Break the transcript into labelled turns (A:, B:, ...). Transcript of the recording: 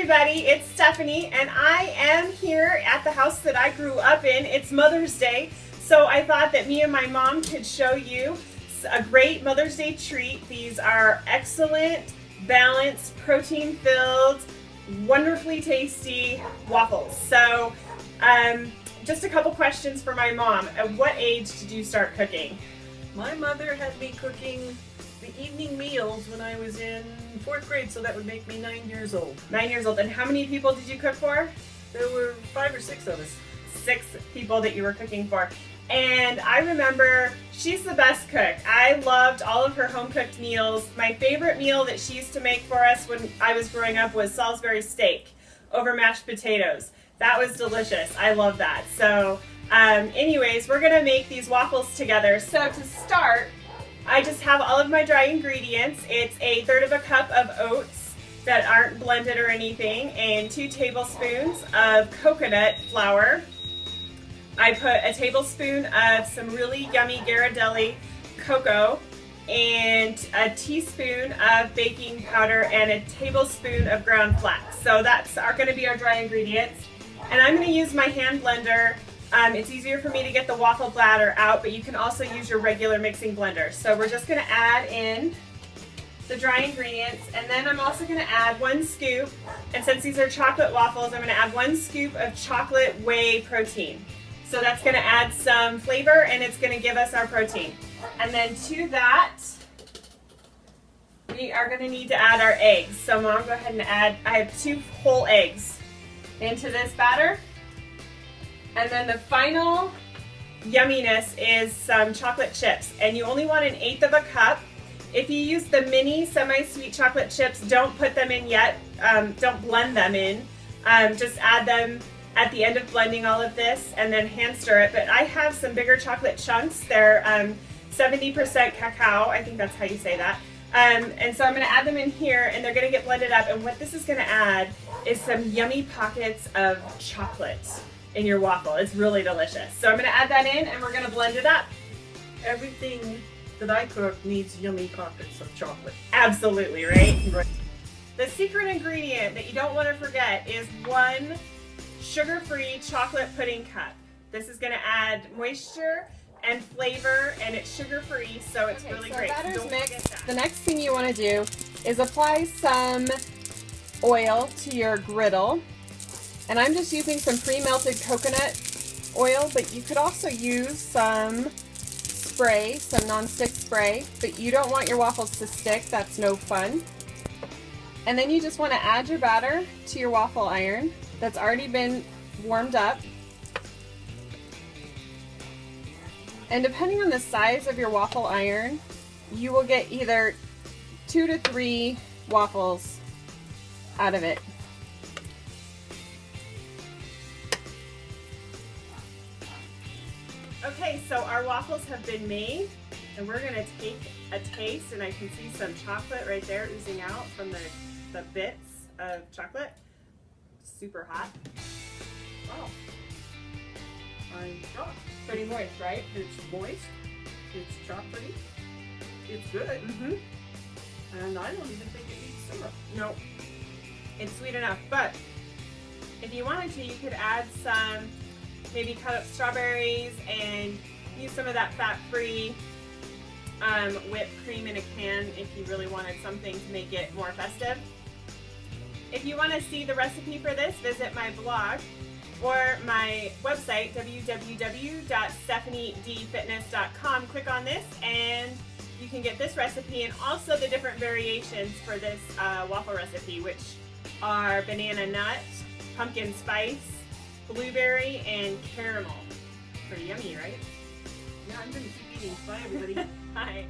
A: everybody, it's Stephanie and I am here at the house that I grew up in. It's Mother's Day, so I thought that me and my mom could show you a great Mother's Day treat. These are excellent, balanced, protein-filled, wonderfully tasty waffles. So just a couple questions for my mom. At what age did you start cooking?
B: My mother had me cooking the evening meals when I was in 4th grade, so that would make me 9 years old.
A: 9 years old. And how many people did you cook for?
B: There were 5 or 6 of us.
A: 6 people that you were cooking for. And I remember she's the best cook. I loved all of her home-cooked meals. My favorite meal that she used to make for us when I was growing up was Salisbury steak over mashed potatoes. That was delicious. I love that. So anyways, we're gonna make these waffles together. So to start, I just have all of my dry ingredients. It's a 1/3 cup of oats that aren't blended or anything, and 2 tablespoons of coconut flour. I put a tablespoon of some really yummy Ghirardelli cocoa and a teaspoon of baking powder and a tablespoon of ground flax. So that's going to be our dry ingredients. And I'm going to use my hand blender. It's easier for me to get the waffle bladder out, but you can also use your regular mixing blender. So we're just going to add in the dry ingredients, and then I'm also going to add 1 scoop, and since these are chocolate waffles, I'm going to add 1 scoop of chocolate whey protein. So that's going to add some flavor, and it's going to give us our protein. And then to that, we are going to need to add our eggs. So Mom, go ahead and add, I have 2 whole eggs into this batter. And then the final yumminess is some chocolate chips. And you only want 1/8 cup. If you use the mini semi-sweet chocolate chips, don't put them in yet. Don't blend them in. Just add them at the end of blending all of this and then hand stir it. But I have some bigger chocolate chunks. They're 70% cacao. I think that's how you say that. And so I'm going to add them in here, and they're going to get blended up. And what this is going to add is some yummy pockets of chocolate in your waffle. It's really delicious. So I'm going to add that in, and we're going to blend it up.
B: Everything that I cook needs yummy pockets of chocolate.
A: Absolutely, right?
B: Right.
A: The secret ingredient that you don't want to forget is 1 sugar-free chocolate pudding cup. This is going to add moisture and flavor, and it's sugar-free, so it's really great.
C: So batter's
A: Don't
C: mixed.
A: forget that.
C: The next thing you want to do is apply some oil to your griddle. And I'm just using some pre-melted coconut oil, but you could also use some spray, some non-stick spray, but you don't want your waffles to stick. That's no fun. And then you just want to add your batter to your waffle iron that's already been warmed up. And depending on the size of your waffle iron, you will get either 2 to 3 waffles out of it.
A: Okay, so our waffles have been made, and we're going to take a taste, and I can see some chocolate right there oozing out from the bits of chocolate. Super hot.
B: Wow. I'm shocked.
A: Pretty moist, right?
B: It's moist. It's chocolatey. It's good.
A: Mm-hmm.
B: And I don't even think it needs syrup.
A: Nope. It's sweet enough, but if you wanted to, you could add some, maybe cut up strawberries and use some of that fat-free whipped cream in a can if you really wanted something to make it more festive. If you want to see the recipe for this, visit my blog or my website, www.stephaniedfitness.com. Click on this and you can get this recipe and also the different variations for this waffle recipe, which are banana nut, pumpkin spice, blueberry, and caramel. Pretty yummy, right?
B: Yeah, I'm going to keep eating. Bye, everybody.
A: Bye.